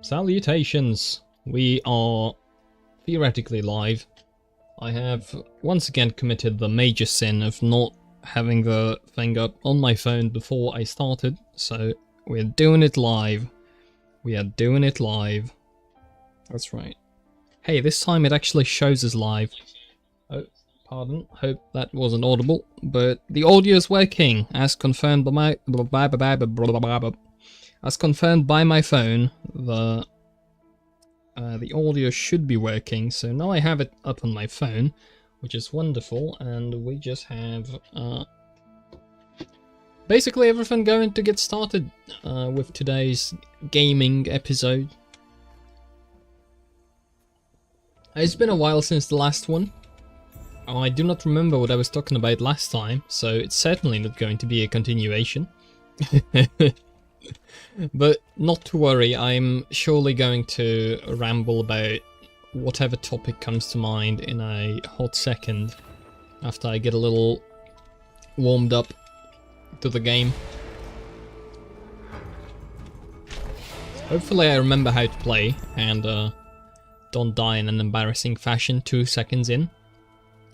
Salutations! We are theoretically live. I have once again committed the major sin of not having the thing up on my phone before I started, so we're doing it live. We are doing it live. That's right. Hey, this time it actually shows us live. Oh, pardon. Hope that wasn't audible, but the audio is working, as confirmed by my... As confirmed by my phone, the audio should be working, so now I have it up on my phone, which is wonderful, and we just have basically everything going to get started with today's gaming episode. It's been a while since the last one. I do not remember what I was talking about last time, so it's certainly not going to be a continuation. But not to worry, I'm surely going to ramble about whatever topic comes to mind in a hot second after I get a little warmed up to the game. Hopefully I remember how to play and don't die in an embarrassing fashion 2 seconds in,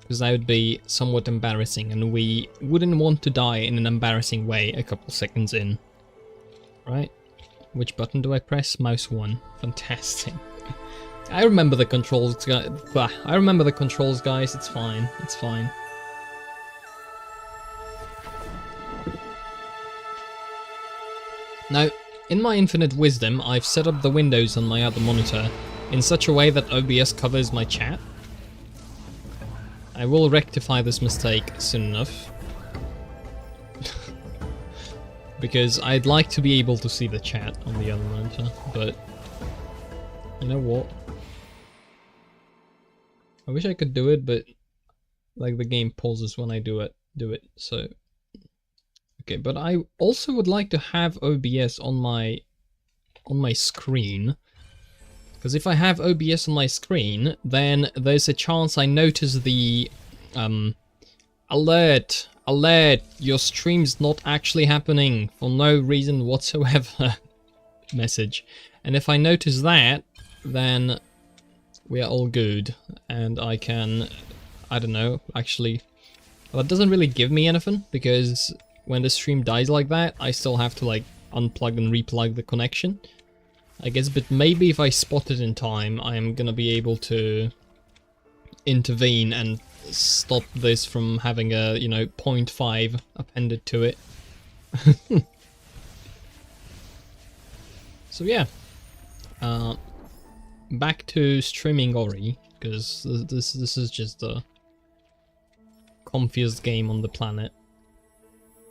because that would be somewhat embarrassing and we wouldn't want to die in an embarrassing way a couple seconds in. Right? Which button do I press? Mouse 1. Fantastic. I remember the controls, guys. I remember the controls, guys. It's fine. It's fine. Now, in my infinite wisdom, I've set up the windows on my other monitor in such a way that OBS covers my chat. I will rectify this mistake soon enough. Because I'd like to be able to see the chat on the other monitor, but you know what? I wish I could do it, but like the game pauses when I do it, so okay, but I also would like to have OBS on my screen, because if I have OBS on my screen, then there's a chance I notice the alert, your stream's not actually happening for no reason whatsoever message. And if I notice that, then we are all good. And I can, I don't know, actually, well, it doesn't really give me anything, because when the stream dies like that, I still have to like unplug and replug the connection, I guess. But maybe if I spot it in time, I'm gonna be able to intervene and stop this from having a, you know, 0.5 appended to it. So yeah, back to streaming Ori, because this is just the comfiest game on the planet,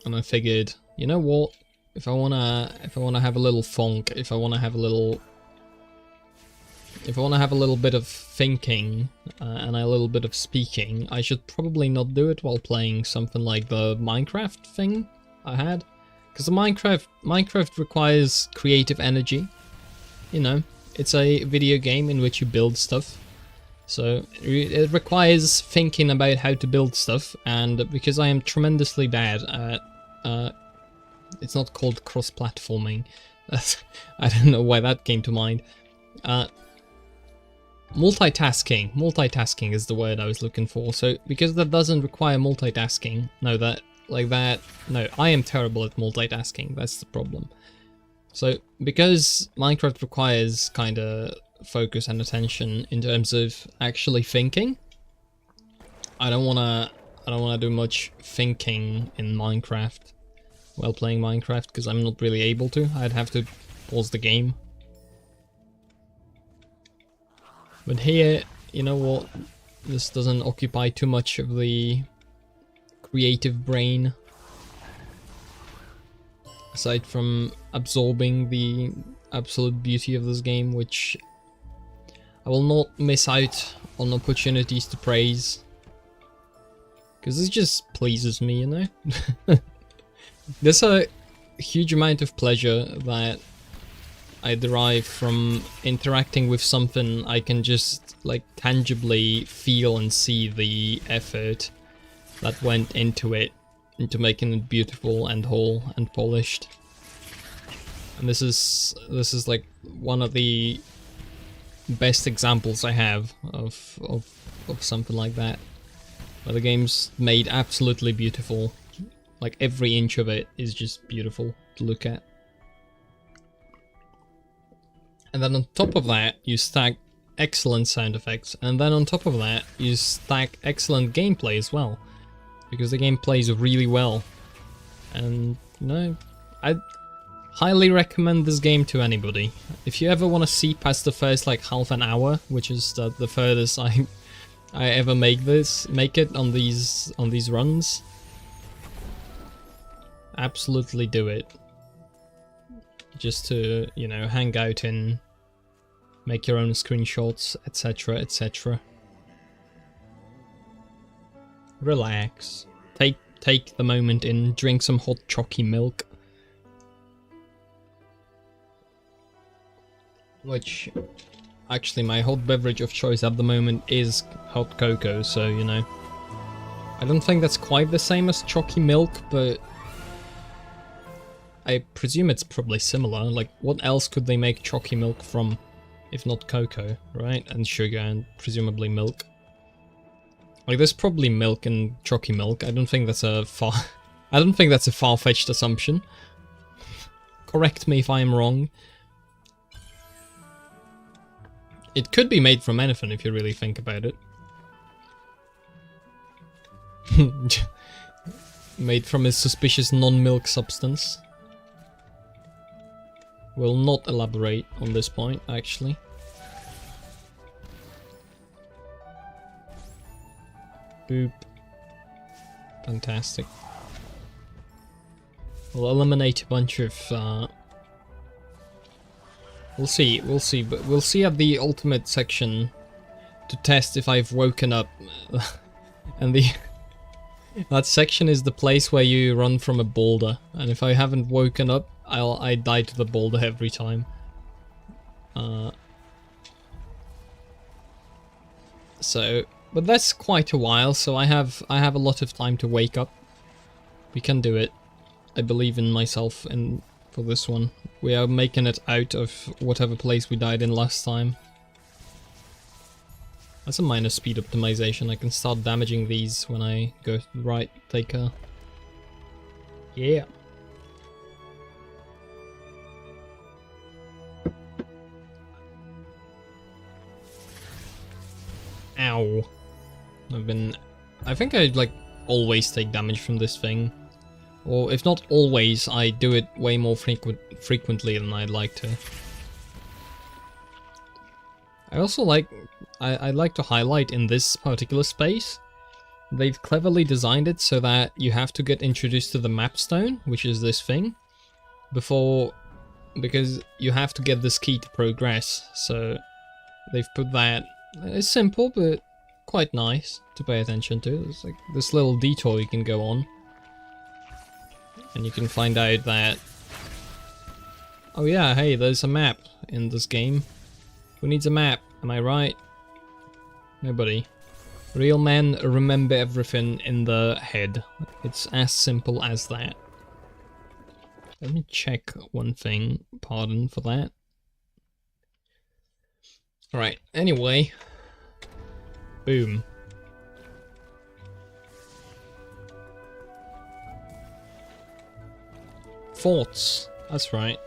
and I figured, you know what, if I wanna have a little funk, if I wanna have a little bit of thinking and a little bit of speaking, I should probably not do it while playing something like the Minecraft thing I had. Because the Minecraft requires creative energy. You know, it's a video game in which you build stuff. So it requires thinking about how to build stuff, and because I am tremendously bad at... it's not called cross-platforming. I don't know why that came to mind. Multitasking is the word I was looking for. So because that doesn't require multitasking, no, I am terrible at multitasking, that's the problem. So because Minecraft requires kind of focus and attention in terms of actually thinking, I don't want to do much thinking in Minecraft while playing Minecraft, because I'm not really able to. I'd have to pause the game. But here, you know what, this doesn't occupy too much of the creative brain, aside from absorbing the absolute beauty of this game, which I will not miss out on opportunities to praise, because this just pleases me, you know? There's a huge amount of pleasure that I derive from interacting with something I can just like tangibly feel and see the effort that went into it, into making it beautiful and whole and polished. And this is like one of the best examples I have of something like that. Where the game's made absolutely beautiful. Like every inch of it is just beautiful to look at. And then on top of that, you stack excellent sound effects. And then on top of that, you stack excellent gameplay as well. Because the game plays really well. And, you know, I highly recommend this game to anybody. If you ever want to see past the first like half an hour, which is the furthest I ever make it on these runs, absolutely do it. Just to, you know, hang out and make your own screenshots, etc, etc. Relax. Take the moment in, drink some hot chalky milk. Which, actually my hot beverage of choice at the moment is hot cocoa, so, you know. I don't think that's quite the same as chalky milk, but I presume it's probably similar. Like, what else could they make chalky milk from, if not cocoa, right? And sugar and presumably milk. Like, there's probably milk in chalky milk. I don't think that's a far-fetched assumption. Correct me if I'm wrong. It could be made from anything if you really think about it. Made from a suspicious non-milk substance. Will not elaborate on this point, actually. Boop. Fantastic. We'll eliminate a bunch of, we'll see, but we'll see at the ultimate section to test if I've woken up. And that section is the place where you run from a boulder, and if I haven't woken up, I die to the boulder every time. But that's quite a while, so I have a lot of time to wake up. We can do it. I believe in myself and for this one. We are making it out of whatever place we died in last time. That's a minor speed optimization. I can start damaging these when I go right. Take a... Yeah. Ow. I think I like always take damage from this thing. Or if not always, I do it way more frequently than I'd like to. I also like... I'd like to highlight in this particular space, they've cleverly designed it so that you have to get introduced to the map stone, which is this thing, before... because you have to get this key to progress, so they've put that... It's simple, but quite nice to pay attention to. There's like this little detour you can go on. And you can find out that... Oh yeah, hey, there's a map in this game. Who needs a map? Am I right? Nobody. Real men remember everything in the head. It's as simple as that. Let me check one thing. Pardon for that. Alright, anyway. Boom. Thoughts. That's right.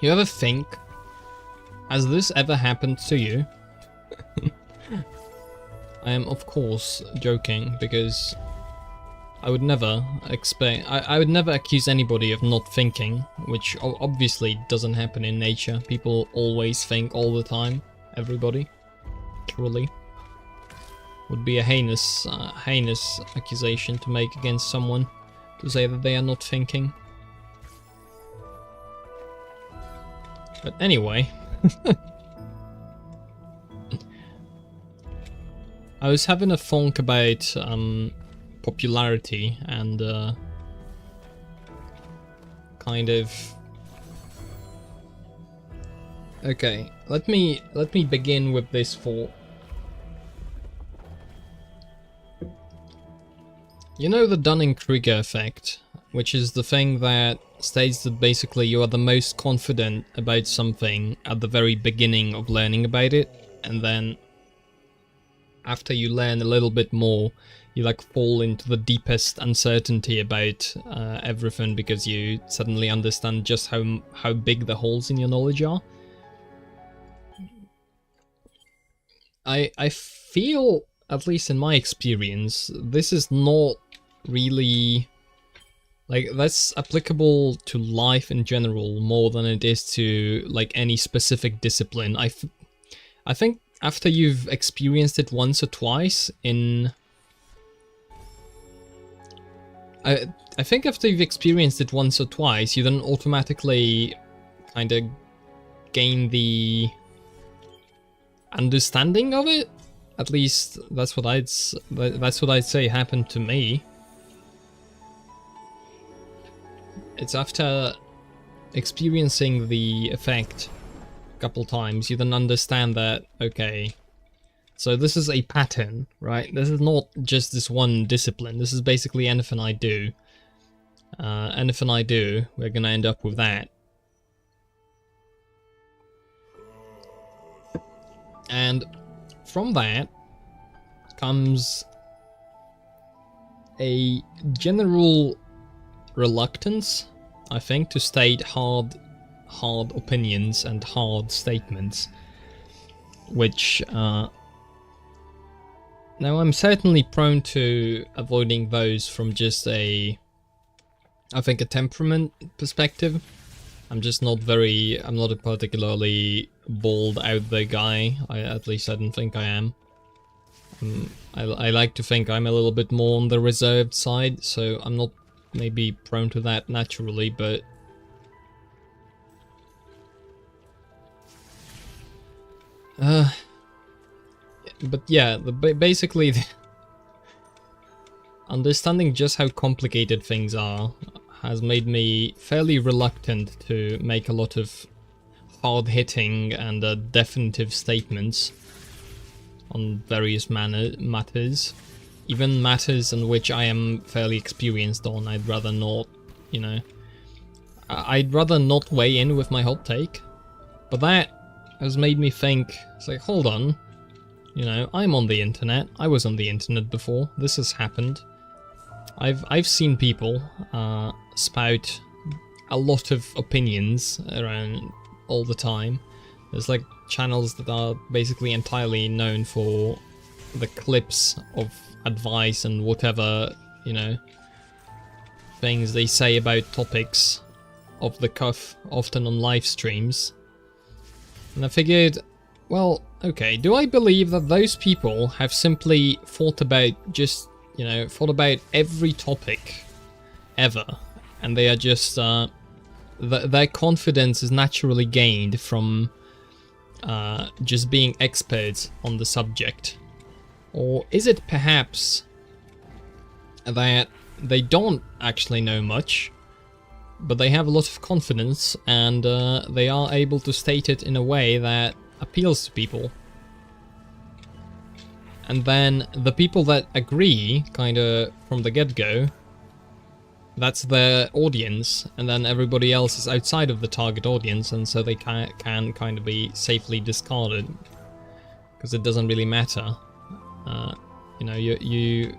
You ever think, has this ever happened to you? I am of course joking, because I would never expect, I would never accuse anybody of not thinking, which obviously doesn't happen in nature. People always think all the time. Everybody. Truly. Would be a heinous accusation to make against someone, to say that they are not thinking. But anyway. I was having a thunk about popularity and kind of... Okay, let me begin with this thought. You know the Dunning-Kruger effect? which is the thing that states that basically you are the most confident about something at the very beginning of learning about it, and then after you learn a little bit more, you like fall into the deepest uncertainty about everything, because you suddenly understand just how big the holes in your knowledge are. I feel, at least in my experience, this is not really... like, that's applicable to life in general more than it is to, like, any specific discipline. I think after you've experienced it once or twice in... I think after you've experienced it once or twice, you then automatically kind of gain the understanding of it. At least that's what I'd say happened to me. It's after experiencing the effect a couple times, you then understand that, okay, so this is a pattern, right? This is not just this one discipline. This is basically anything I do. Anything I do, we're gonna end up with that. And from that comes a general reluctance, I think, to state hard opinions and hard statements, which now I'm certainly prone to avoiding those from just I think a temperament perspective. I'm just not I'm not a particularly bold out there guy. At least I don't think I am. I like to think I'm a little bit more on the reserved side, so I'm not maybe prone to that naturally, but yeah, basically understanding just how complicated things are has made me fairly reluctant to make a lot of hard-hitting and definitive statements on various matters. Even matters in which I am fairly experienced on, I'd rather not, you know... I'd rather not weigh in with my hot take. But that has made me think, it's like, hold on, you know, I'm on the internet, I was on the internet before, this has happened. I've seen people spout a lot of opinions around all the time. There's like channels that are basically entirely known for the clips of advice and whatever, you know, things they say about topics off the cuff, often on live streams. And I figured, well, okay, do I believe that those people have simply thought about just, you know, thought about every topic ever, and they are just, their confidence is naturally gained from just being experts on the subject? Or is it perhaps that they don't actually know much, but they have a lot of confidence and they are able to state it in a way that appeals to people? And then the people that agree, kinda from the get-go, that's their audience, and then everybody else is outside of the target audience, and so they can kind of be safely discarded, because it doesn't really matter. You know, you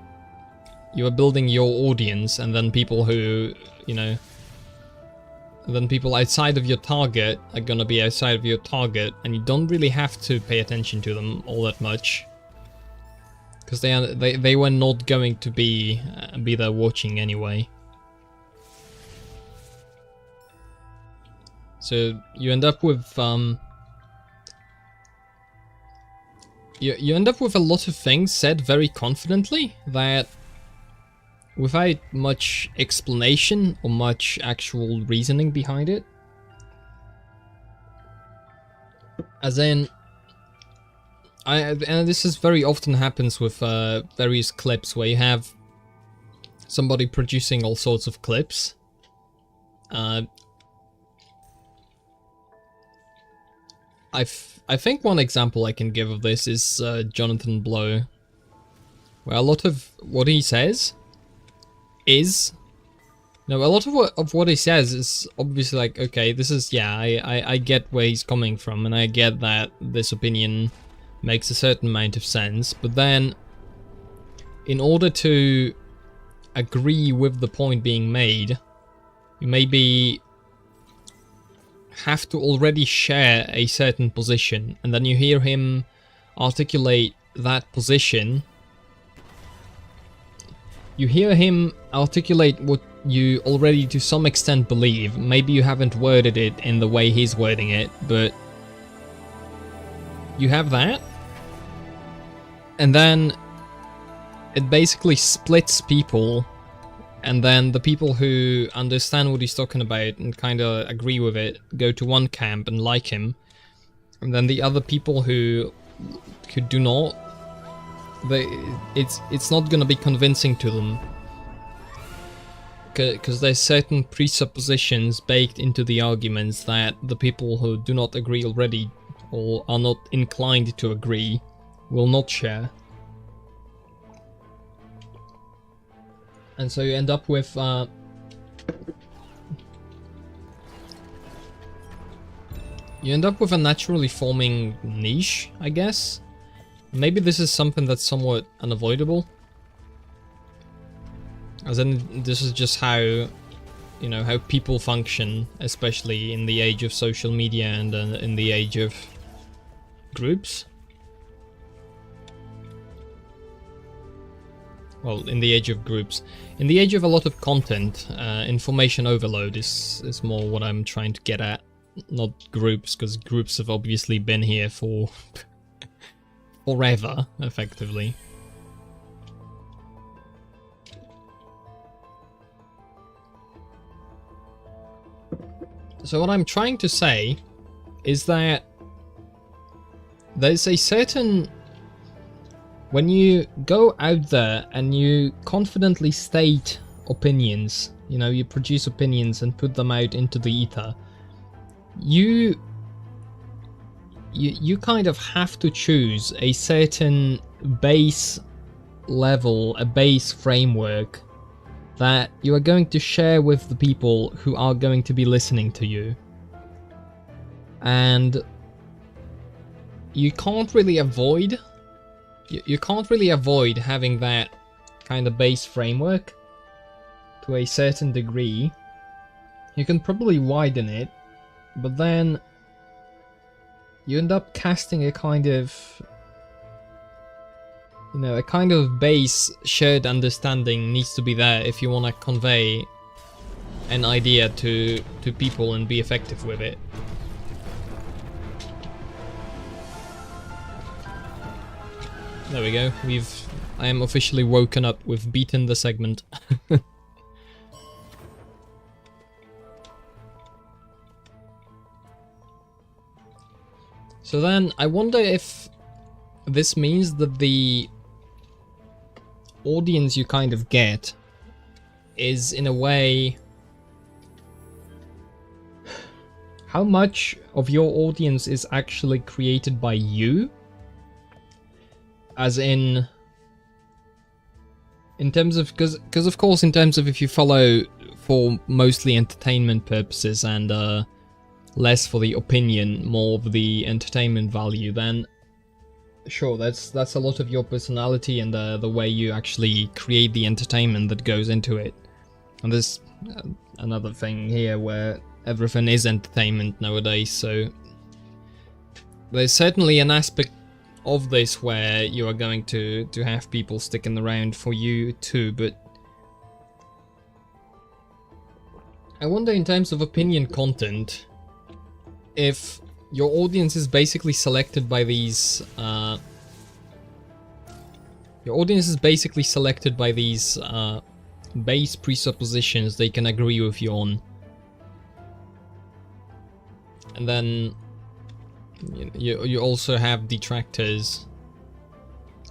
are building your audience, and then people who, you know, then people outside of your target are gonna be outside of your target, and you don't really have to pay attention to them all that much, because they were not going to be there watching anyway. So you end up with you end up with a lot of things said very confidently that, without much explanation or much actual reasoning behind it. As in, and this is very often happens with various clips where you have somebody producing all sorts of clips. I think one example I can give of this is Jonathan Blow, where a lot of what he says is No, a lot of what he says is obviously like, okay, this is, yeah, I get where he's coming from, and I get that this opinion makes a certain amount of sense, but then in order to agree with the point being made, you maybe have to already share a certain position, and then you hear him articulate that position. You hear him articulate what you already to some extent believe. Maybe you haven't worded it in the way he's wording it, but you have that. And then it basically splits people, and then the people who understand what he's talking about and kind of agree with it go to one camp and like him, and then the other people who do not, it's not gonna be convincing to them, because there's certain presuppositions baked into the arguments that the people who do not agree already or are not inclined to agree will not share. And so you end up with a naturally forming niche, I guess. Maybe this is something that's somewhat unavoidable. As in, this is just how, you know, how people function, especially in the age of social media and in the age of groups. Well, in the age of groups. In the age of a lot of content, information overload is more what I'm trying to get at. Not groups, because groups have obviously been here for forever, effectively. So what I'm trying to say is that there's a certain... When you go out there and you confidently state opinions, you know, you produce opinions and put them out into the ether, you kind of have to choose a certain base level, a base framework that you are going to share with the people who are going to be listening to you. And you can't really avoid... You can't really avoid having that kind of base framework to a certain degree. You can probably widen it, but then you end up casting a kind of, you know, a kind of base shared understanding needs to be there if you want to convey an idea to people and be effective with it. There we go. I am officially woken up. We've beaten the segment. So then, I wonder if this means that the audience you kind of get is, in a way... How much of your audience is actually created by you? As in terms of, because of course in terms of if you follow for mostly entertainment purposes and less for the opinion, more of the entertainment value, then sure, that's a lot of your personality and the way you actually create the entertainment that goes into it. And there's another thing here where everything is entertainment nowadays, so there's certainly an aspect of this where you are going to have people sticking around for you too, but I wonder in terms of opinion content if your audience is basically selected by these base presuppositions they can agree with you on, and then you also have detractors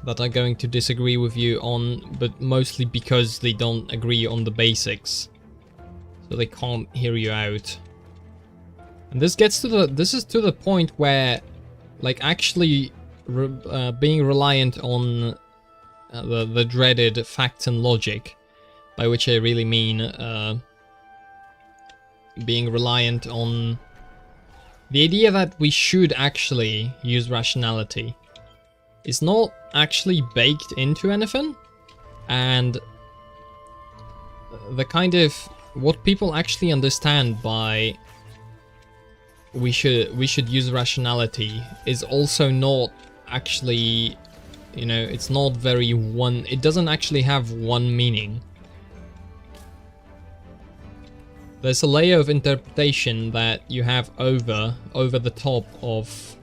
that are going to disagree with you on, but mostly because they don't agree on the basics, so they can't hear you out. And this is to the point where, like, actually being reliant on the dreaded facts and logic, by which I really mean being reliant on the idea that we should actually use rationality is not actually baked into anything, and the kind of what people actually understand by we should use rationality is also not actually, you know, it's not very one, it doesn't actually have one meaning. There's a layer of interpretation that you have over the top of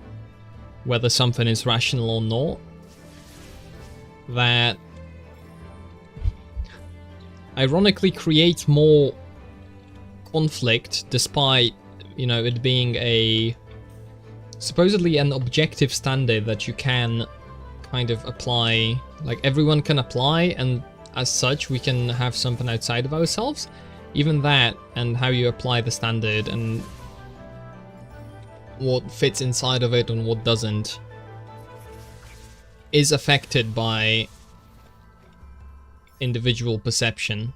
whether something is rational or not, that ironically creates more conflict, despite, you know, it being a supposedly an objective standard that you can kind of apply, like everyone can apply, and as such we can have something outside of ourselves. Even that, and how you apply the standard and what fits inside of it and what doesn't, is affected by individual perception.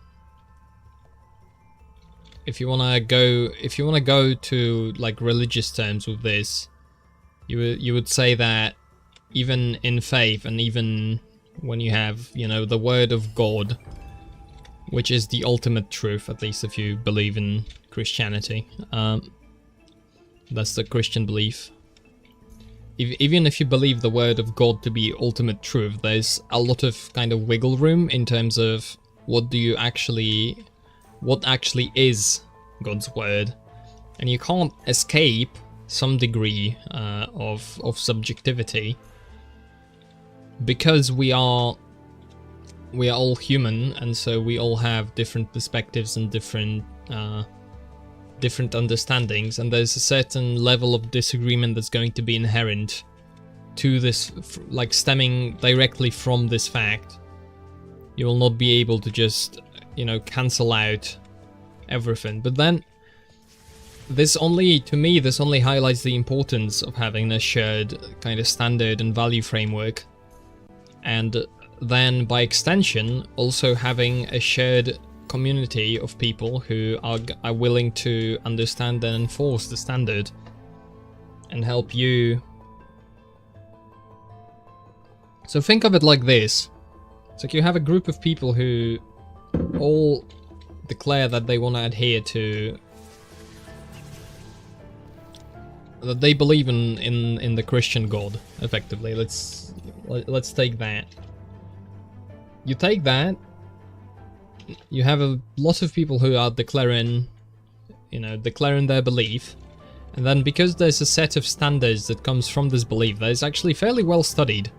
If you wanna go to like religious terms with this, you would say that even in faith, and even when you have, you know, the word of God, which is the ultimate truth, at least if you believe in Christianity, that's the Christian belief. Even if you believe the word of God to be ultimate truth, there's a lot of kind of wiggle room in terms of what actually is God's word, and you can't escape some degree of subjectivity, because we are all human, and so we all have different perspectives and different understandings, and there's a certain level of disagreement that's going to be inherent to this, like stemming directly from this fact. You will not be able to just, you know, cancel out everything. But then this only highlights the importance of having a shared kind of standard and value framework, and then by extension also having a shared community of people who are willing to understand and enforce the standard and help you. So think of it like this. It's like you have a group of people who all declare that they want to adhere to, that they believe in the Christian God, effectively. Let's take that. You take that, you have a lot of people who are declaring their belief, and then because there's a set of standards that comes from this belief that is actually fairly well studied.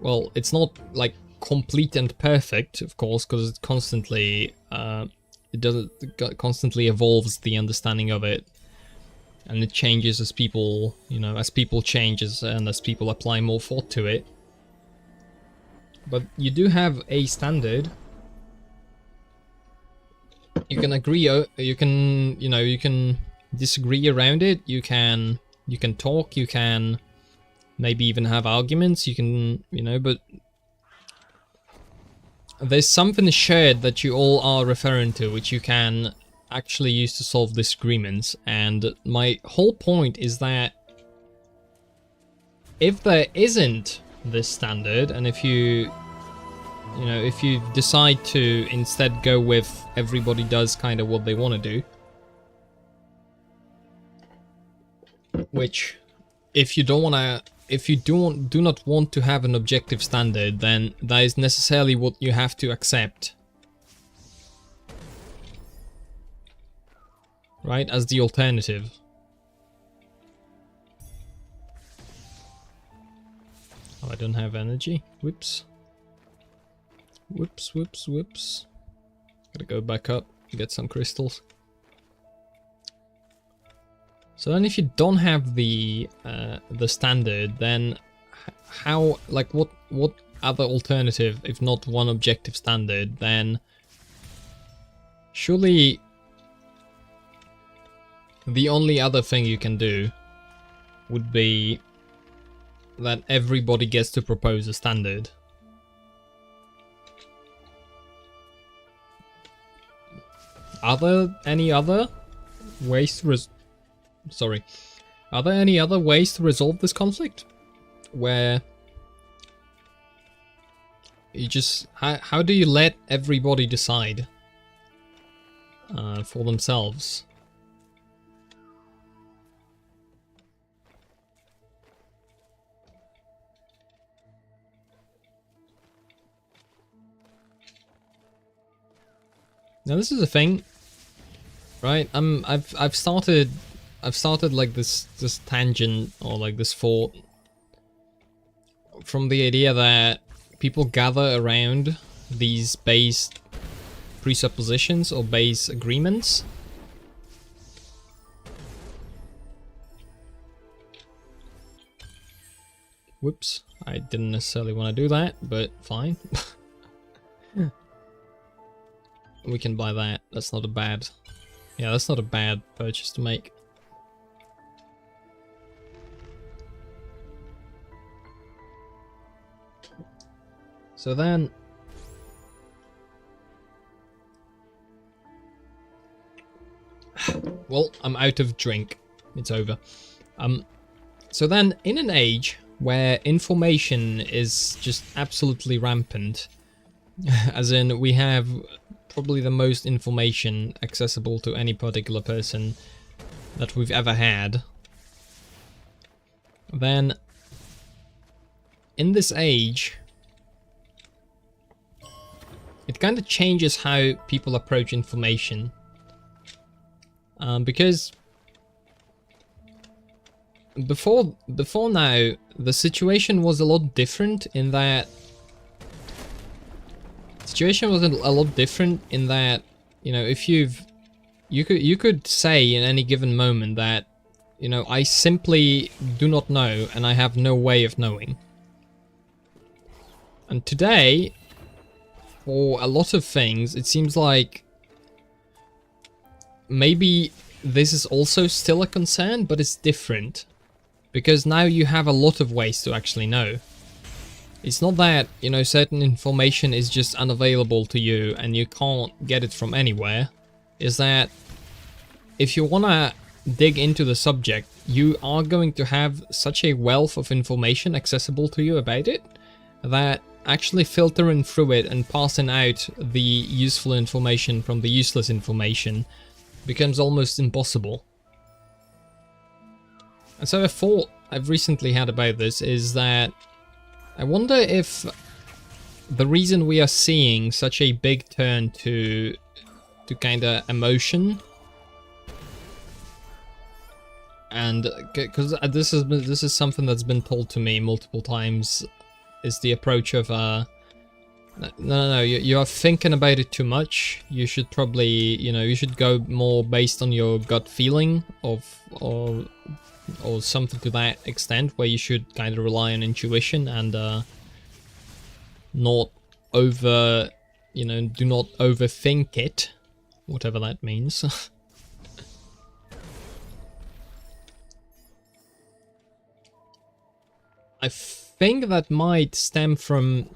Well, it's not like complete and perfect, of course, because it constantly constantly evolves the understanding of it, and it changes as people, as people changes and as people apply more thought to it. But you do have a standard. You can agree, you can disagree around it, you can talk, you can maybe even have arguments, you can, but there's something shared that you all are referring to, which you can actually use to solve disagreements. And my whole point is that if there isn't this standard, and if you decide to instead go with everybody does kind of what they want to do, which if you do not want to have an objective standard, then that is necessarily what you have to accept, right, as the alternative. Oh, I don't have energy. Whoops. Whoops. Gotta go back up, get some crystals. So then if you don't have the standard, then how, like, what other alternative, if not one objective standard, then surely the only other thing you can do would be that everybody gets to propose a standard. Are there any other ways to sorry. Are there any other ways to resolve this conflict? Where you just... How do you let everybody decide for themselves? Now this is a thing, right? I've started like this tangent, or like this thought, from the idea that people gather around these base presuppositions or base agreements. Whoops, I didn't necessarily want to do that, but fine. We can buy that. That's not a bad... Yeah, that's not a bad purchase to make. So then... Well, I'm out of drink. It's over. So then, in an age where information is just absolutely rampant, as in we have probably the most information accessible to any particular person that we've ever had, then in this age it kind of changes how people approach information, because before now the situation was a lot different in that you know, if you could say in any given moment that, you know, I simply do not know and I have no way of knowing. And today, for a lot of things, it seems like maybe this is also still a concern, but it's different, because now you have a lot of ways to actually know. It's not that, you know, certain information is just unavailable to you and you can't get it from anywhere. It's that if you wanna dig into the subject, you are going to have such a wealth of information accessible to you about it that actually filtering through it and passing out the useful information from the useless information becomes almost impossible. And so a thought I've recently had about this is that I wonder if the reason we are seeing such a big turn to kinda emotion, and because this is something that's been told to me multiple times, is the approach of no, you are thinking about it too much. You should probably, you know, you should go more based on your gut feeling or something to that extent, where you should kind of rely on intuition and not over, you know, do not overthink it, whatever that means. I think that might stem from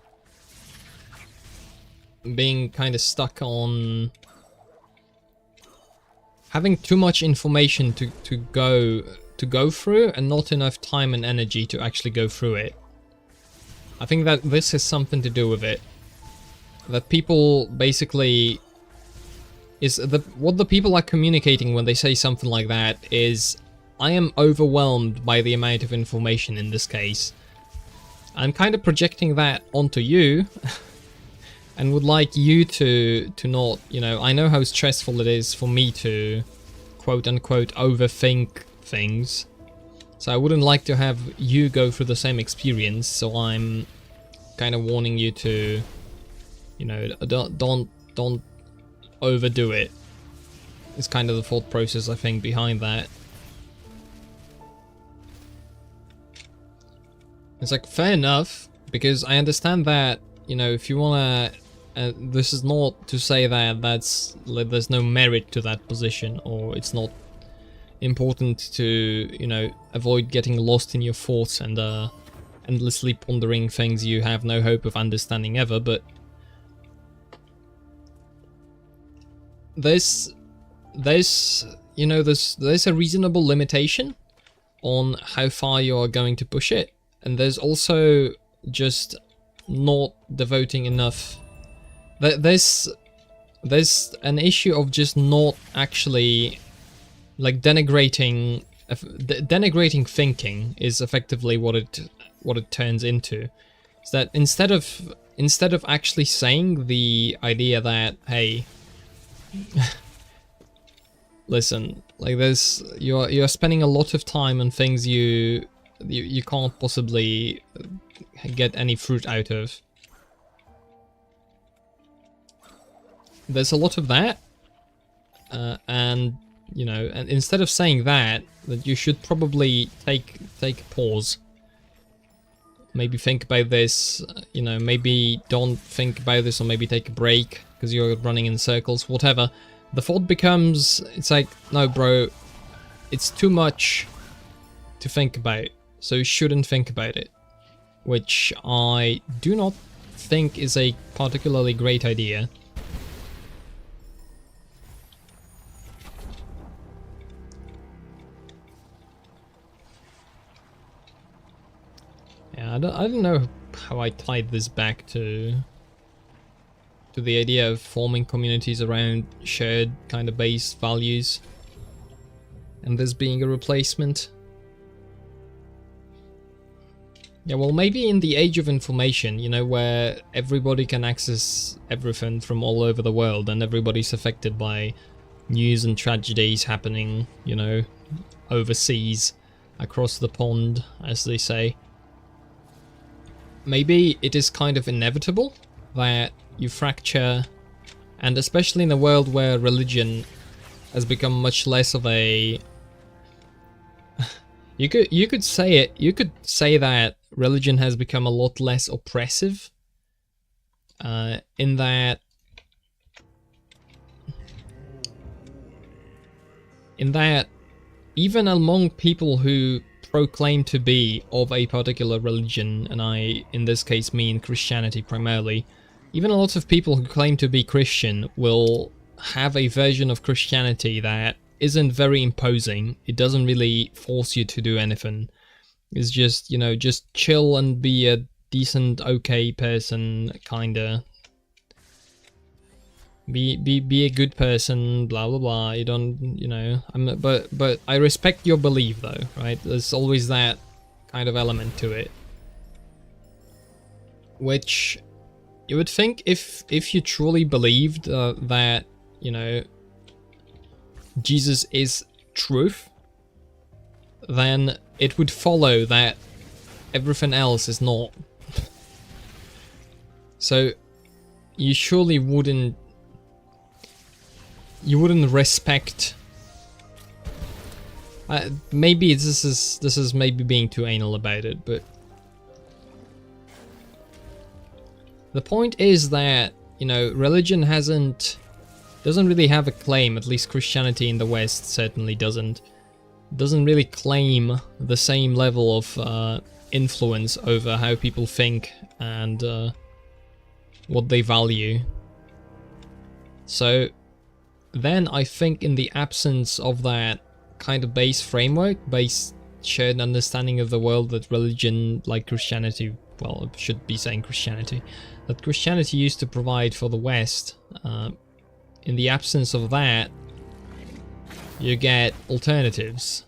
being kind of stuck on having too much information to go through and not enough time and energy to actually go through it. I think that this has something to do with it. That people basically what the people are communicating when they say something like that is, I am overwhelmed by the amount of information in this case. I'm kind of projecting that onto you and would like you to not, you know, I know how stressful it is for me to quote unquote overthink things, so I wouldn't like to have you go through the same experience, so I'm kind of warning you to, you know, don't overdo it. It's kind of the thought process, I think, behind that. It's like, fair enough, because I understand that, you know, if you wanna, this is not to say that there's no merit to that position, or it's not important to, you know, avoid getting lost in your thoughts and endlessly pondering things you have no hope of understanding ever, but there's you know, there's a reasonable limitation on how far you are going to push it, and there's also just not devoting enough. There's an issue of just not actually, like, denigrating thinking is effectively what it turns into. Is that instead of actually saying the idea that, hey, listen, like, you're spending a lot of time on things you can't possibly get any fruit out of. There's a lot of that, and you know, and instead of saying that you should probably take a pause. Maybe think about this, you know, maybe don't think about this, or maybe take a break because you're running in circles, whatever. The thought becomes, it's like, no bro, it's too much to think about, so you shouldn't think about it. Which I do not think is a particularly great idea. Yeah, I don't know how I tied this back to the idea of forming communities around shared kind of base values, and this being a replacement. Yeah, well, maybe in the age of information, you know, where everybody can access everything from all over the world, and everybody's affected by news and tragedies happening, you know, overseas, across the pond, as they say. Maybe it is kind of inevitable that you fracture, and especially in a world where religion has become much less of a... you could say that religion has become a lot less oppressive, in that even among people who proclaim to be of a particular religion, and I in this case mean Christianity primarily, even a lot of people who claim to be Christian will have a version of Christianity that isn't very imposing. It doesn't really force you to do anything. It's just, you know, just chill and be a decent, okay person, kinda. Be a good person, blah blah blah. You don't, you know. But I respect your belief, though, right? There's always that kind of element to it, which you would think if you truly believed that, you know, Jesus is truth, then it would follow that everything else is not. So you surely wouldn't respect. Maybe this is maybe being too anal about it, but the point is that, you know, religion doesn't really have a claim. At least Christianity in the West certainly doesn't really claim the same level of influence over how people think and what they value. So then I think in the absence of that kind of base framework, base shared understanding of the world that religion, like Christianity, well, I should be saying Christianity, that Christianity used to provide for the West, in the absence of that, you get alternatives.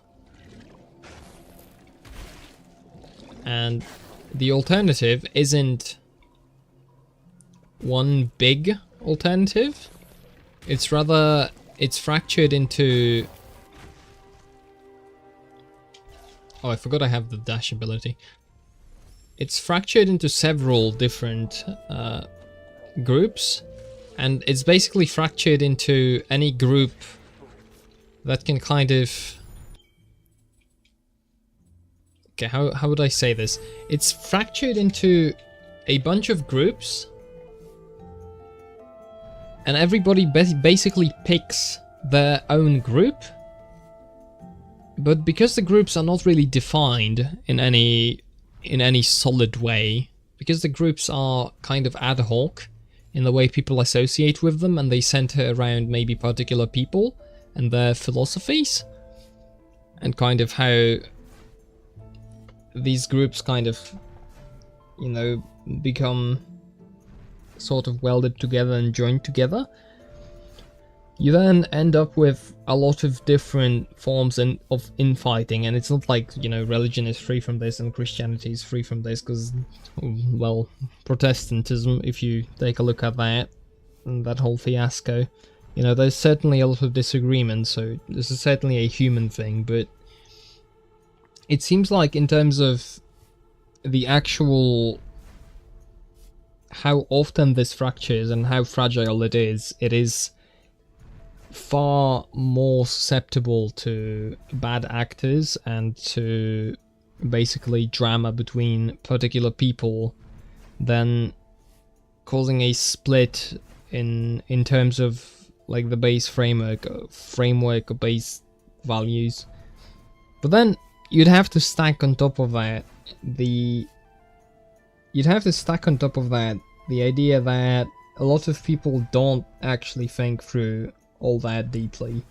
And the alternative isn't one big alternative. It's rather, it's fractured into... Oh, I forgot I have the dash ability. It's fractured into several different groups, and it's basically fractured into any group that can kind of... Okay, how would I say this? It's fractured into a bunch of groups, and everybody basically picks their own group, but because the groups are not really defined in any solid way, because the groups are kind of ad hoc in the way people associate with them, and they center around maybe particular people, and their philosophies, and kind of how these groups kind of, you know, become sort of welded together and joined together. You then end up with a lot of different forms of infighting, and it's not like, you know, religion is free from this and Christianity is free from this, because, well, Protestantism, if you take a look at that, and that whole fiasco, you know, there's certainly a lot of disagreement, so this is certainly a human thing, but it seems like in terms of the actual how often this fractures and how fragile it is far more susceptible to bad actors and to basically drama between particular people than causing a split in terms of like the base framework or base values. But then you'd have to stack on top of that the idea that a lot of people don't actually think through all that deeply.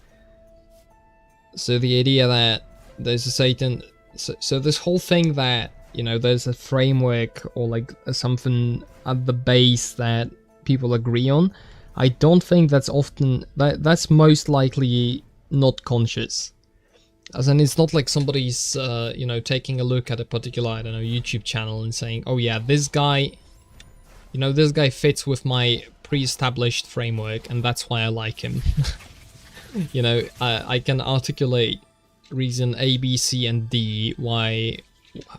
So the idea that there's a Satan, so this whole thing that, you know, there's a framework or like something at the base that people agree on, I don't think that's that's most likely not conscious. As in, it's not like somebody's, you know, taking a look at a particular, I don't know, YouTube channel and saying, oh yeah, this guy, you know, this guy fits with my pre-established framework and that's why I like him. You know, I can articulate reason A, B, C, and D why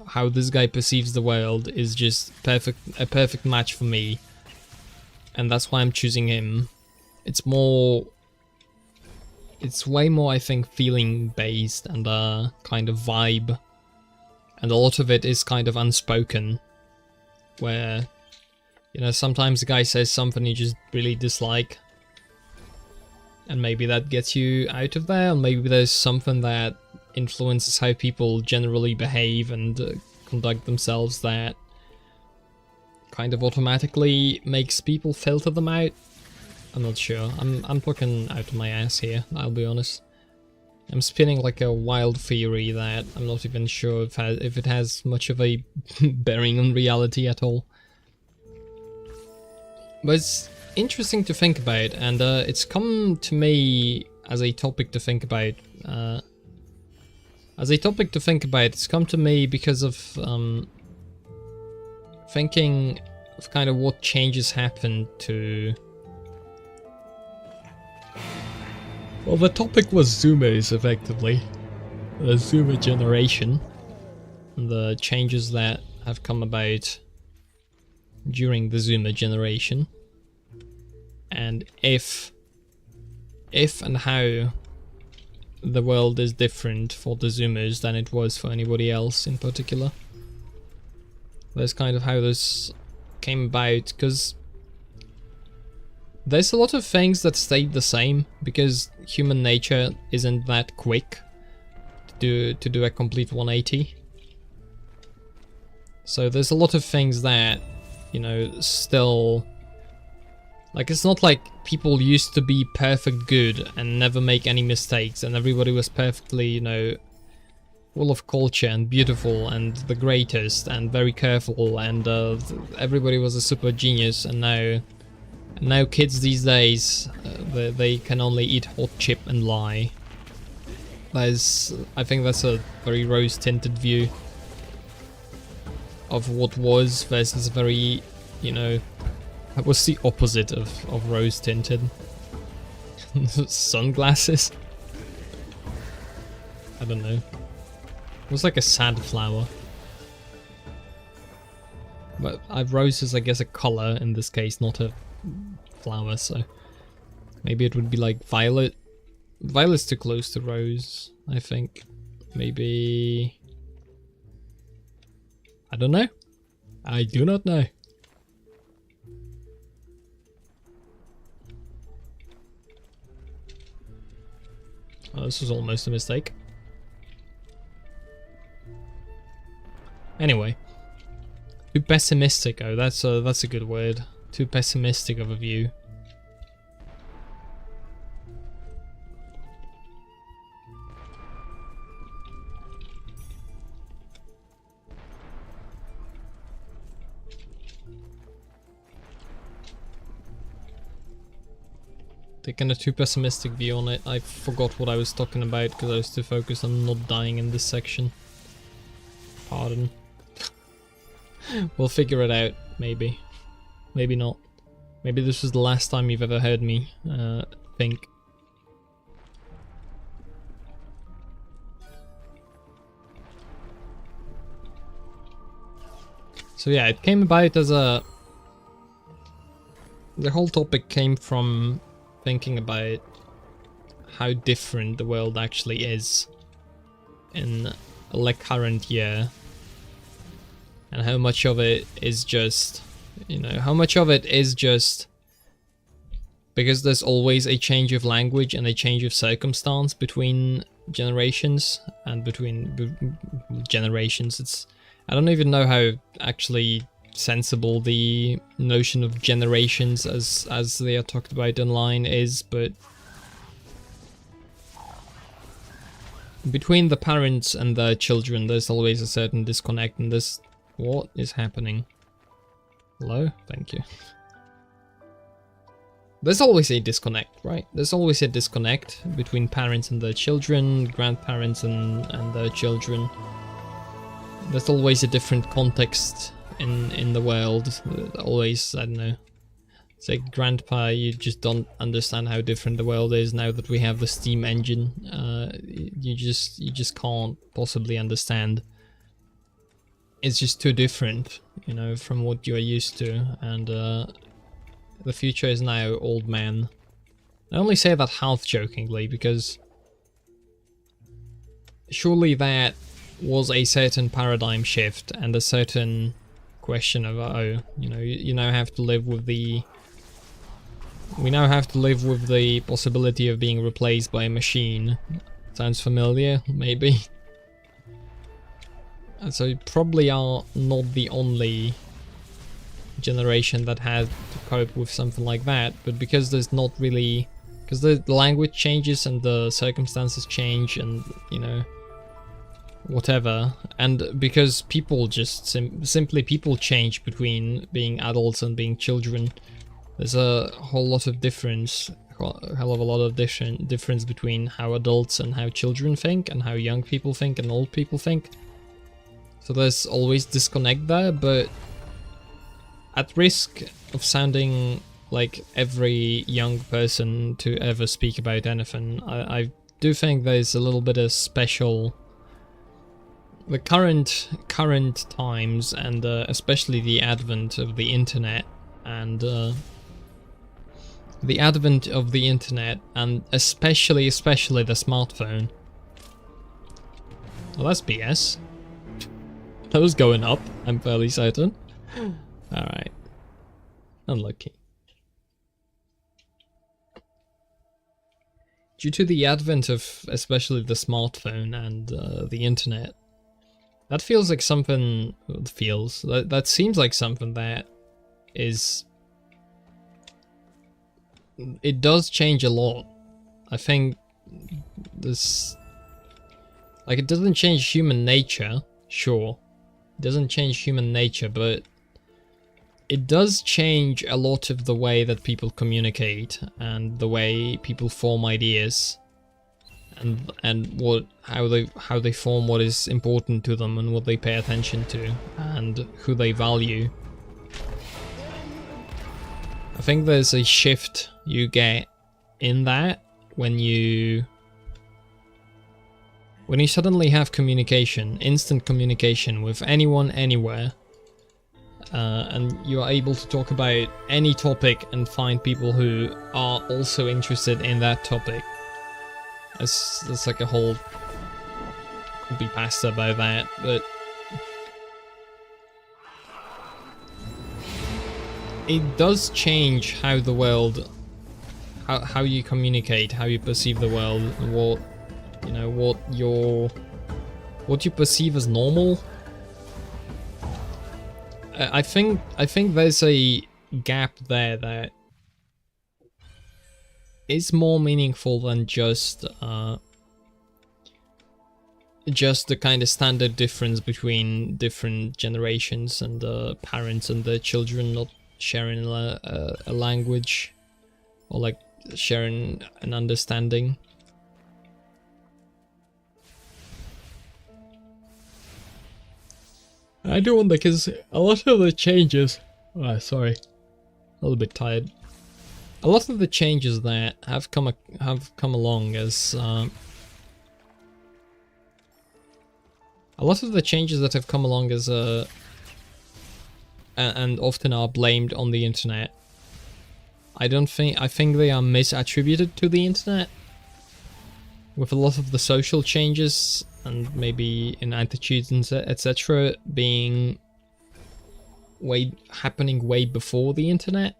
how this guy perceives the world is just a perfect match for me, and that's why I'm choosing him. It's way more, I think, feeling based and kind of vibe, and a lot of it is kind of unspoken, where, you know, sometimes the guy says something you just really dislike, and maybe that gets you out of there, or maybe there's something that influences how people generally behave and conduct themselves that kind of automatically makes people filter them out. I'm not sure. I'm talking out of my ass here, I'll be honest. I'm spinning like a wild theory that I'm not even sure if it has much of a bearing on reality at all. But it's interesting to think about, and it's come to me as a topic to think about. It's come to me because of thinking of kind of what changes happened to... Well, the topic was Zoomers, effectively. The Zoomer generation. And the changes that have come about during the Zoomer generation. And if and how the world is different for the Zoomers than it was for anybody else in particular. That's kind of how this came about, because there's a lot of things that stayed the same, because human nature isn't that quick to do a complete 180. So there's a lot of things that, you know, still... Like, it's not like people used to be perfect good and never make any mistakes and everybody was perfectly, you know, full of culture and beautiful and the greatest and very careful and everybody was a super genius, and now kids these days, they can only eat hot chip and lie. I think that's a very rose-tinted view of what was versus very, you know... What's the opposite of rose-tinted? Sunglasses? I don't know. It was like a sad flower. But rose is, I guess, a color in this case, not a flower, so... Maybe it would be like violet. Violet's too close to rose, I think. Maybe... I don't know. I do not know. Oh, this was almost a mistake. Anyway, too pessimistic. Oh, that's a good word. Too pessimistic of a view. taking a too pessimistic view on it. I forgot what I was talking about because I was too focused on not dying in this section. Pardon. We'll figure it out, maybe. Maybe not. Maybe this was the last time you've ever heard me think. So yeah, it came about as a... The whole topic came from thinking about how different the world actually is in a current year. And how much of it is just, you know, how much of it is just because there's always a change of language and a change of circumstance between generations and between generations. It's, I don't even know how actually sensible the notion of generations as they are talked about online is, but between the parents and their children there's always a certain disconnect, and this... What is happening? Hello? Thank you. There's always a disconnect, right? There's always a disconnect between parents and their children, grandparents and their children. There's always a different context in the world. Always, I don't know. It's like, grandpa, you just don't understand how different the world is now that we have the steam engine. You just can't possibly understand. It's just too different, you know, from what you are used to, and the future is now old man. I only say that half jokingly because surely that was a certain paradigm shift and a certain question of, oh, you know, you now have to live with the... We now have to live with the possibility of being replaced by a machine. Sounds familiar? Maybe. And so you probably are not the only generation that had to cope with something like that, but because there's not really... Because the language changes and the circumstances change and, you know, whatever, and because people just simply people change between being adults and being children, there's a whole lot of difference, a hell of a lot of difference between how adults and how children think, and how young people think and old people think. So there's always disconnect there, but at risk of sounding like every young person to ever speak about anything, I do think there's a little bit of special... The current times, and especially the advent of the internet, and especially the smartphone. Well, that's BS. That was going up, I'm fairly certain. Alright. Unlucky. Due to the advent of especially the smartphone and the internet, that feels like something... That seems like something that is... It does change a lot. I think this... Like, it doesn't change human nature, sure. It doesn't change human nature, but it does change a lot of the way that people communicate and the way people form ideas, and how they form what is important to them and what they pay attention to and who they value. I think there's a shift you get in that when you suddenly have communication, instant communication with anyone, anywhere, and you are able to talk about any topic and find people who are also interested in that topic. It's like a whole be pasta about that, but it does change how the world, how you communicate, how you perceive the world, and what, you know, what you perceive as normal. I think there's a gap there that is more meaningful than just the kind of standard difference between different generations and parents and their children not sharing a language, or like sharing an understanding. I do wonder because a lot of the changes. Oh, sorry, a little bit tired. A lot of the changes that have come along as a lot of the changes that have come along as and often are blamed on the internet. I think they are misattributed to the internet, with a lot of the social changes and maybe in attitudes and etc. being happening way before the internet,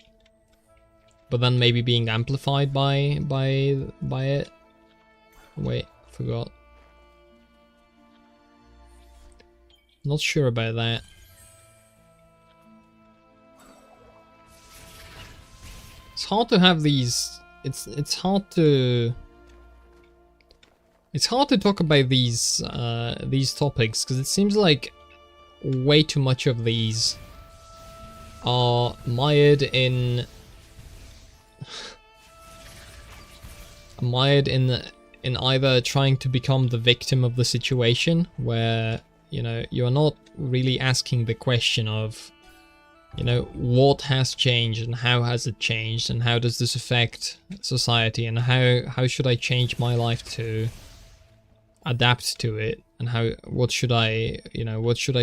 but then maybe being amplified by it. Wait, forgot. Not sure about that. It's hard to have these. It's hard to talk about these topics because it seems like way too much of these are mired in either trying to become the victim of the situation, where you're not really asking the question of what has changed and how has it changed and how does this affect society and how should I change my life to adapt to it, and what should I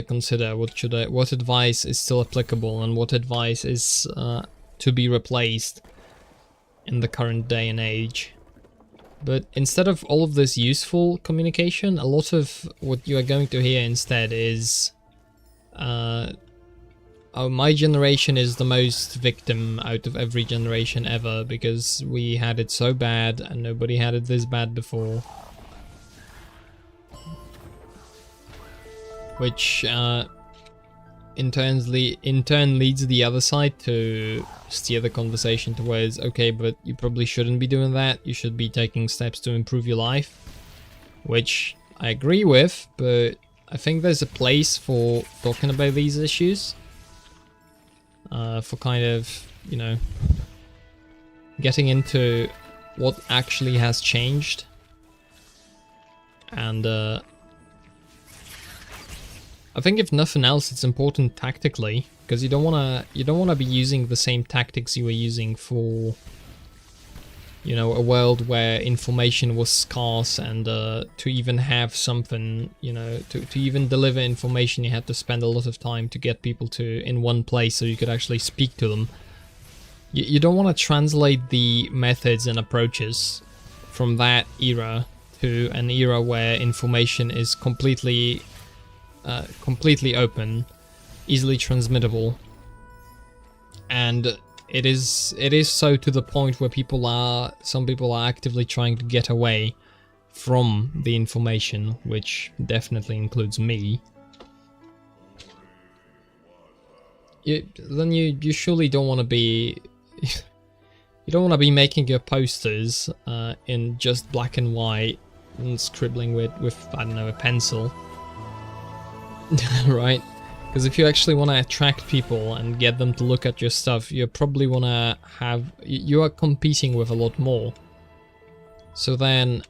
consider, what advice is still applicable and what advice is to be replaced in the current day and age. But instead of all of this useful communication, a lot of what you are going to hear instead is oh, my generation is the most victim out of every generation ever because we had it so bad and nobody had it this bad before. Which in turn leads the other side to steer the conversation towards, okay, but you probably shouldn't be doing that, you should be taking steps to improve your life. Which I agree with, but I think there's a place for talking about these issues. For kind of, getting into what actually has changed. And I think if nothing else, it's important tactically, because you don't wanna be using the same tactics you were using for, a world where information was scarce, and to even have something, to even deliver information, you had to spend a lot of time to get people in one place so you could actually speak to them. You don't want to translate the methods and approaches from that era to an era where information is completely open, easily transmittable, and it is so to the point where some people are actively trying to get away from the information, which definitely includes me. Then you surely don't want to be you don't want to be making your posters in just black and white and scribbling with I don't know, a pencil. Right? Because if you actually want to attract people and get them to look at your stuff, you probably want to you are competing with a lot more. So then,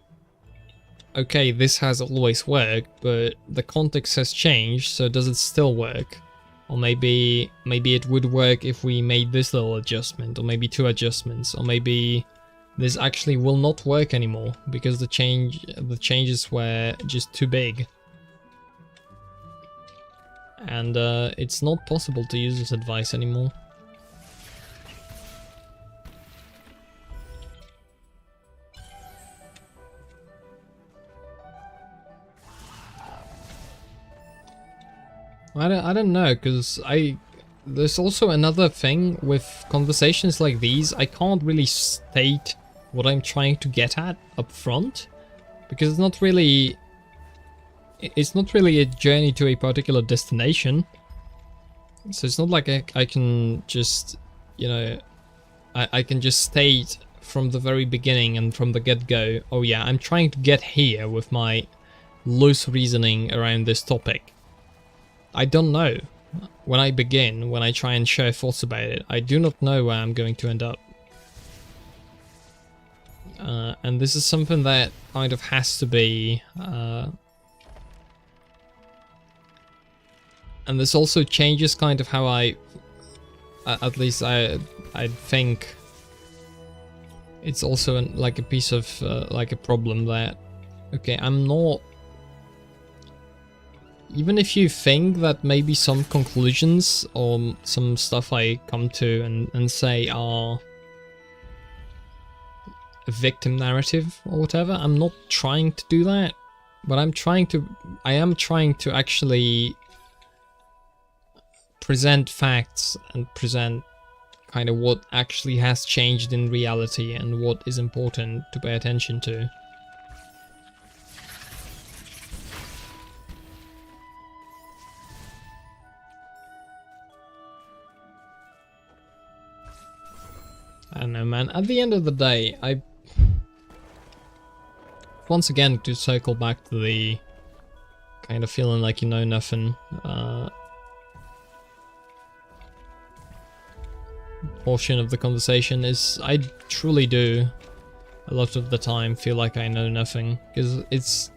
okay, this has always worked, but the context has changed, so does it still work? Or maybe it would work if we made this little adjustment, or maybe 2 adjustments, or maybe this actually will not work anymore because the changes were just too big. And it's not possible to use this advice anymore. I don't know, because there's also another thing with conversations like these. I can't really state what I'm trying to get at up front, because it's not really a journey to a particular destination. So it's not like I can just, I can just state from the very beginning and from the get-go, oh yeah, I'm trying to get here with my loose reasoning around this topic. I don't know. When I try and share thoughts about it, I do not know where I'm going to end up. and this is something that kind of has to be, and this also changes kind of how at least I think it's also like a piece of like a problem that, okay, I'm not, even if you think that maybe some conclusions or some stuff I come to and say are a victim narrative or whatever, I'm not trying to do that, but I am trying to actually present facts and present kind of what actually has changed in reality and what is important to pay attention to. I don't know, man. At the end of the day, once again, to circle back to the kind of feeling like you know nothing portion of the conversation, is I truly do a lot of the time feel like I know nothing, because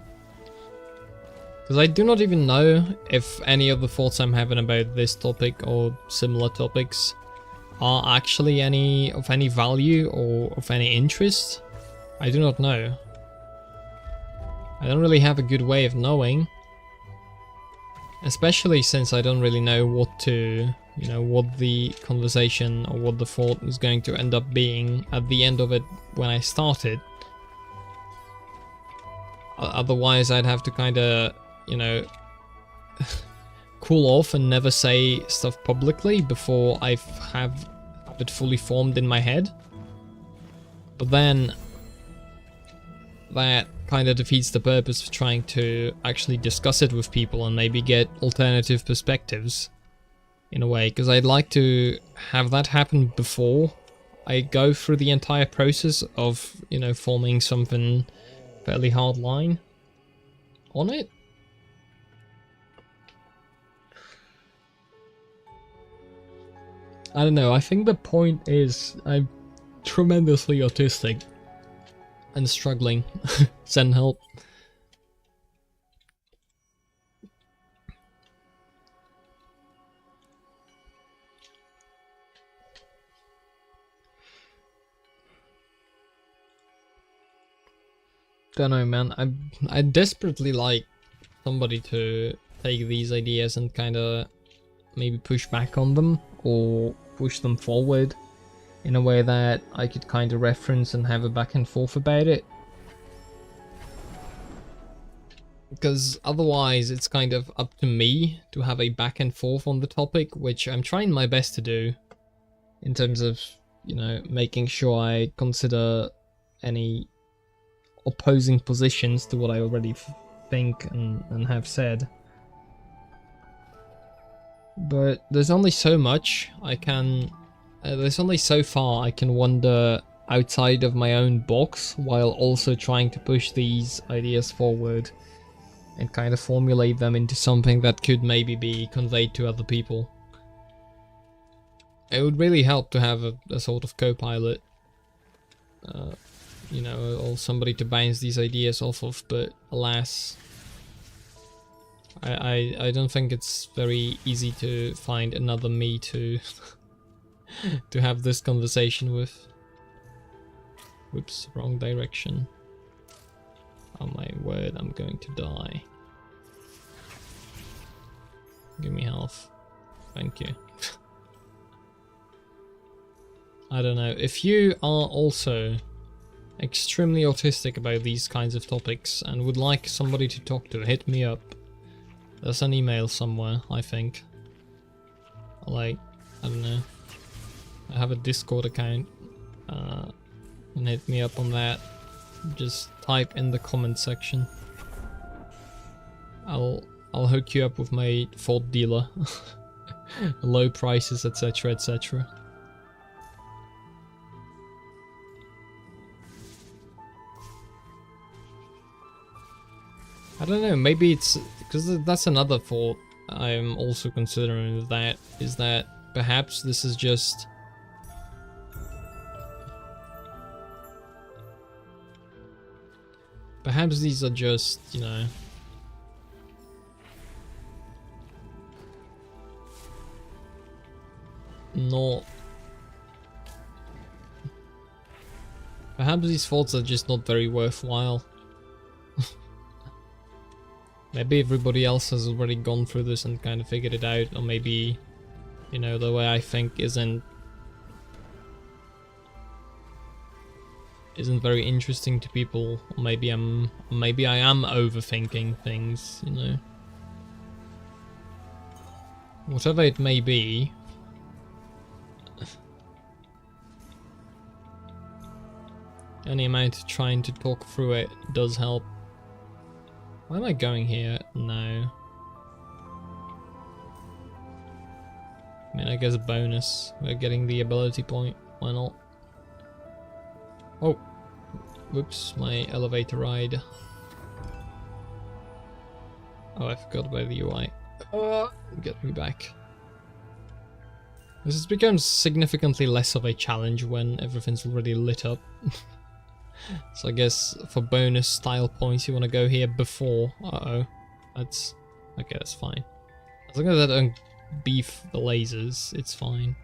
I do not even know if any of the thoughts I'm having about this topic or similar topics are actually of any value or of any interest. I do not know. I don't really have a good way of knowing, especially since I don't really know what to, you know, what the conversation or what the thought is going to end up being at the end of it when I started. Otherwise I'd have to kind of, you know, cool off and never say stuff publicly before I have it fully formed in my head. But then that kind of defeats the purpose of trying to actually discuss it with people and maybe get alternative perspectives in a way, because I'd like to have that happen before I go through the entire process of, you know, forming something fairly hardline on it. I don't know, I think the point is I'm tremendously autistic and struggling. Send help. Don't know, man. I desperately like somebody to take these ideas and kind of maybe push back on them or push them forward in a way that I could kind of reference and have a back and forth about it. Because otherwise it's kind of up to me to have a back and forth on the topic, which I'm trying my best to do in terms of, you know, making sure I consider any opposing positions to what I already think and have said. But there's only so much I can, there's only so far I can wander outside of my own box while also trying to push these ideas forward and kind of formulate them into something that could maybe be conveyed to other people. It would really help to have a sort of co-pilot, you know, or somebody to bounce these ideas off of, but alas, I don't think it's very easy to find another me to to have this conversation with. Whoops, wrong direction. Oh my word, I'm going to die. Give me health. Thank you. I don't know. If you are also extremely autistic about these kinds of topics and would like somebody to talk to, hit me up. There's an email somewhere, I think. Like, I don't know. I have a Discord account. And hit me up on that. Just type in the comment section. I'll hook you up with my thought dealer. Low prices, etc, etc. I don't know, maybe it's because that's another thought I'm also considering, that is that perhaps this is just Perhaps these are just, you know, not... Perhaps these faults are just not very worthwhile. Maybe everybody else has already gone through this and kind of figured it out, or maybe, you know, the way I think isn't very interesting to people, or maybe I am overthinking things, you know. Whatever it may be, any amount of trying to talk through it does help. Why am I going here? No. I mean, I guess a bonus. We're getting the ability point. Why not? Oh. Whoops, my elevator ride. Oh, I forgot about the UI. Get me back. This has become significantly less of a challenge when everything's already lit up. So I guess for bonus style points you want to go here before. Uh-oh. That's... okay, that's fine. As long as I don't beef the lasers, it's fine.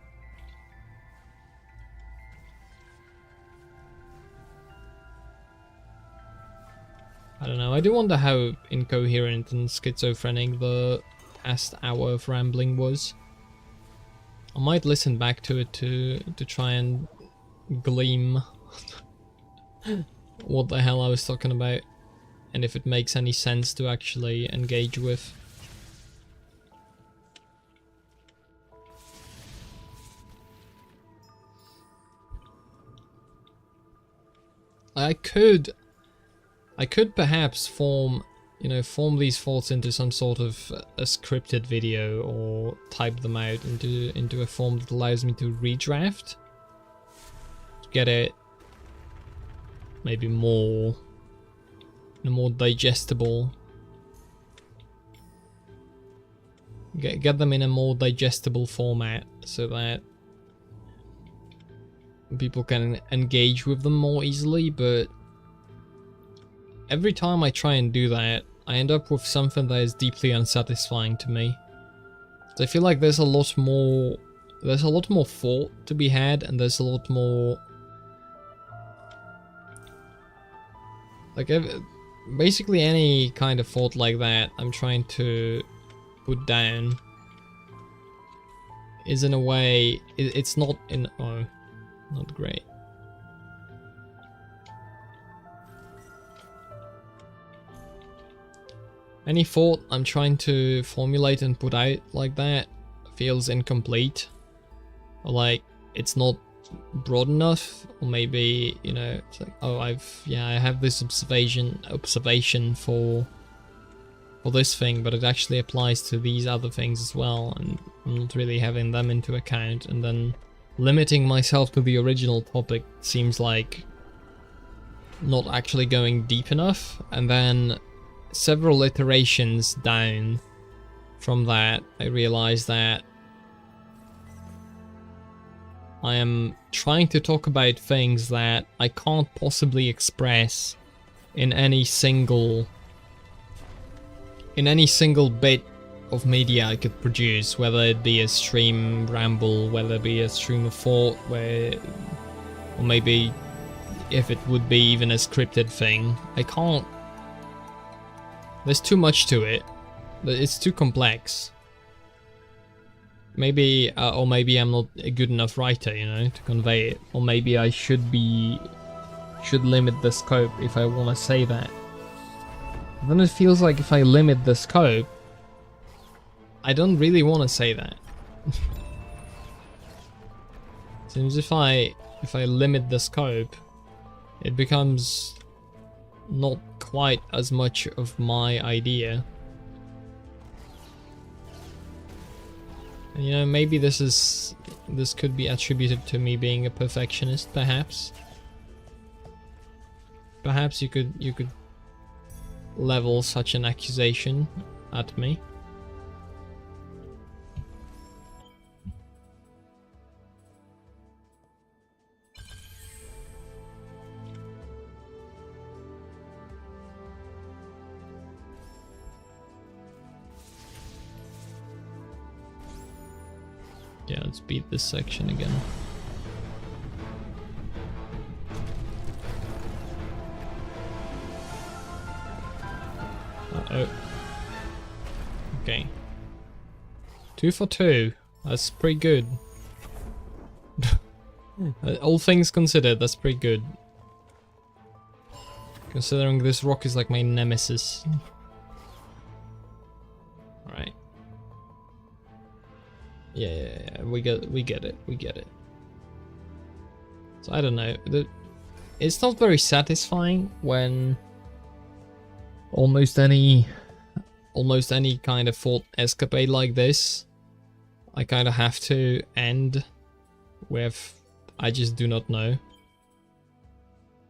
I don't know, I do wonder how incoherent and schizophrenic the past hour of rambling was. I might listen back to it to try and gleam what the hell I was talking about, and if it makes any sense to actually engage with. I could perhaps form these faults into some sort of a scripted video, or type them out into a form that allows me to redraft to get it maybe more digestible. Get them in a more digestible format so that people can engage with them more easily, but every time I try and do that, I end up with something that is deeply unsatisfying to me. So I feel like there's a lot more thought to be had, and there's a lot more, like, basically any kind of thought like that I'm trying to put down is in a way, it's not in, oh, not great. Any thought I'm trying to formulate and put out like that feels incomplete, or like it's not broad enough, or maybe, you know, it's like, oh, I have this observation for this thing, but it actually applies to these other things as well, and I'm not really having them into account, and then limiting myself to the original topic seems like not actually going deep enough. And then several iterations down from that, I realized that I am trying to talk about things that I can't possibly express in any single bit of media I could produce, whether it be a stream ramble, whether it be a stream of thought, or maybe if it would be even a scripted thing. I can't. There's too much to it. It's too complex. Maybe, or maybe I'm not a good enough writer, you know, to convey it. Or maybe I should limit the scope if I want to say that. Then it feels like if I limit the scope, I don't really want to say that. Seems if I limit the scope, it becomes not quite as much of my idea. And, you know, maybe this could be attributed to me being a perfectionist, perhaps. Perhaps you could level such an accusation at me. Yeah, let's beat this section again. Uh-oh. Okay. 2 for 2. That's pretty good. All things considered, that's pretty good. Considering this rock is like my nemesis. Alright. Yeah, we get it. So I don't know. It's not very satisfying when almost any kind of thought escapade like this, I kind of have to end with I just do not know.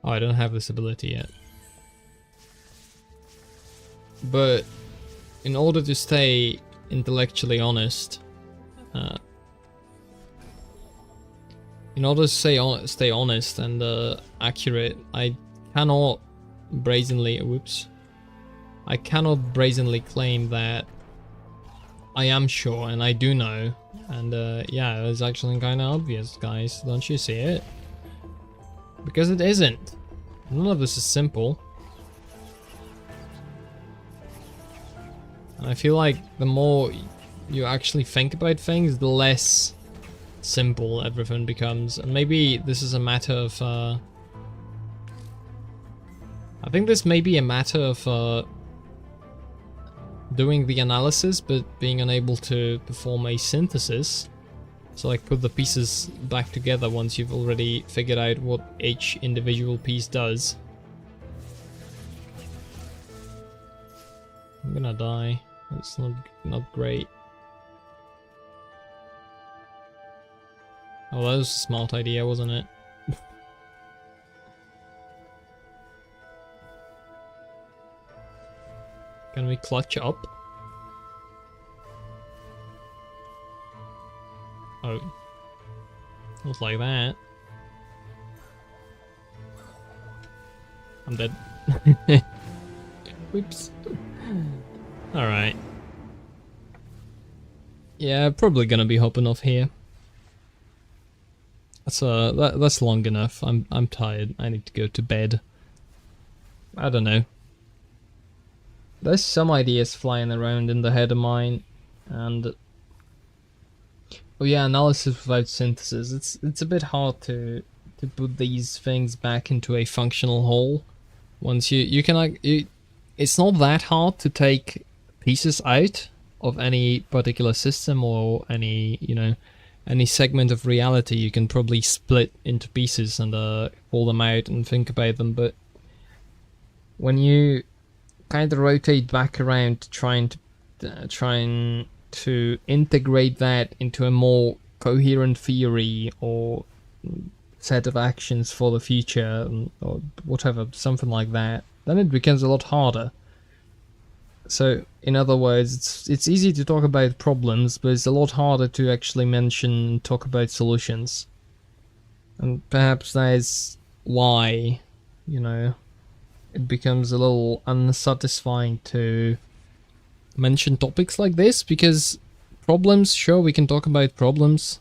Oh, I don't have this ability yet. But in order to stay intellectually honest, in order to stay honest and accurate, I cannot brazenly claim that I am sure, and I do know. And yeah, it's actually kind of obvious, guys. Don't you see it? Because it isn't. None of this is simple. And I feel like the more you actually think about things, the less simple everything becomes. And maybe this is a matter of... I think this may be a matter of doing the analysis, but being unable to perform a synthesis. So like put the pieces back together once you've already figured out what each individual piece does. I'm gonna die. It's not great. Oh, that was a smart idea, wasn't it? Can we clutch up? Oh. Not like that. I'm dead. Whoops. Alright. Yeah, probably gonna be hopping off here. That's long enough. I'm tired. I need to go to bed. I don't know. There's some ideas flying around in the head of mine, and oh yeah, analysis without synthesis. It's a bit hard to put these things back into a functional whole. Once you can like it's not that hard to take pieces out of any particular system or any any segment of reality. You can probably split into pieces and pull them out and think about them, but when you kind of rotate back around trying to integrate that into a more coherent theory or set of actions for the future or whatever, something like that, then it becomes a lot harder. So in other words, it's easy to talk about problems, but it's a lot harder to actually talk about solutions. And perhaps that is why, it becomes a little unsatisfying to mention topics like this, because problems, sure, we can talk about problems.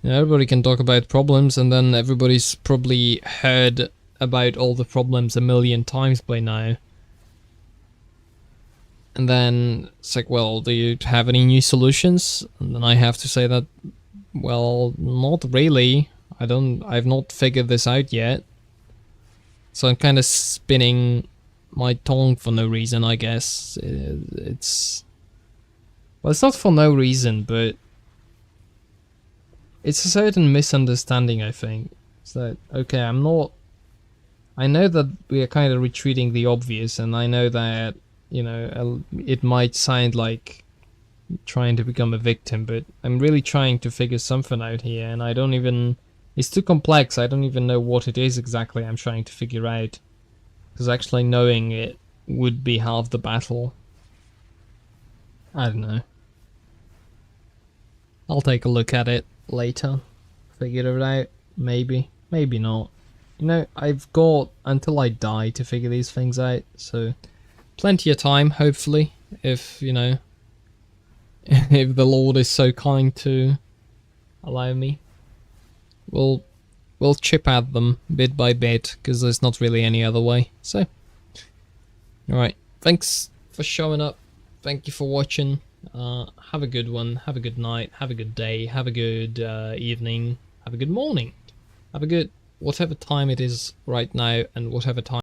Everybody can talk about problems, and then everybody's probably heard about all the problems a million times by now. And then it's like, well, do you have any new solutions? And then I have to say that, well, not really. I've not figured this out yet. So I'm kind of spinning my tongue for no reason, I guess. It's not for no reason, but it's a certain misunderstanding, I think. It's that, okay, I know that we are kind of retreating the obvious, and I know that, it might sound like trying to become a victim, but I'm really trying to figure something out here, and it's too complex. I don't even know what it is exactly I'm trying to figure out, because actually knowing it would be half the battle. I don't know. I'll take a look at it later, figure it out, maybe not. I've got until I die to figure these things out, so plenty of time, hopefully, if if the Lord is so kind to allow me. We'll chip at them bit by bit, because there's not really any other way. So, alright, thanks for showing up. Thank you for watching. Have a good one. Have a good night. Have a good day. Have a good evening. Have a good morning. Have a good whatever time it is right now, and whatever time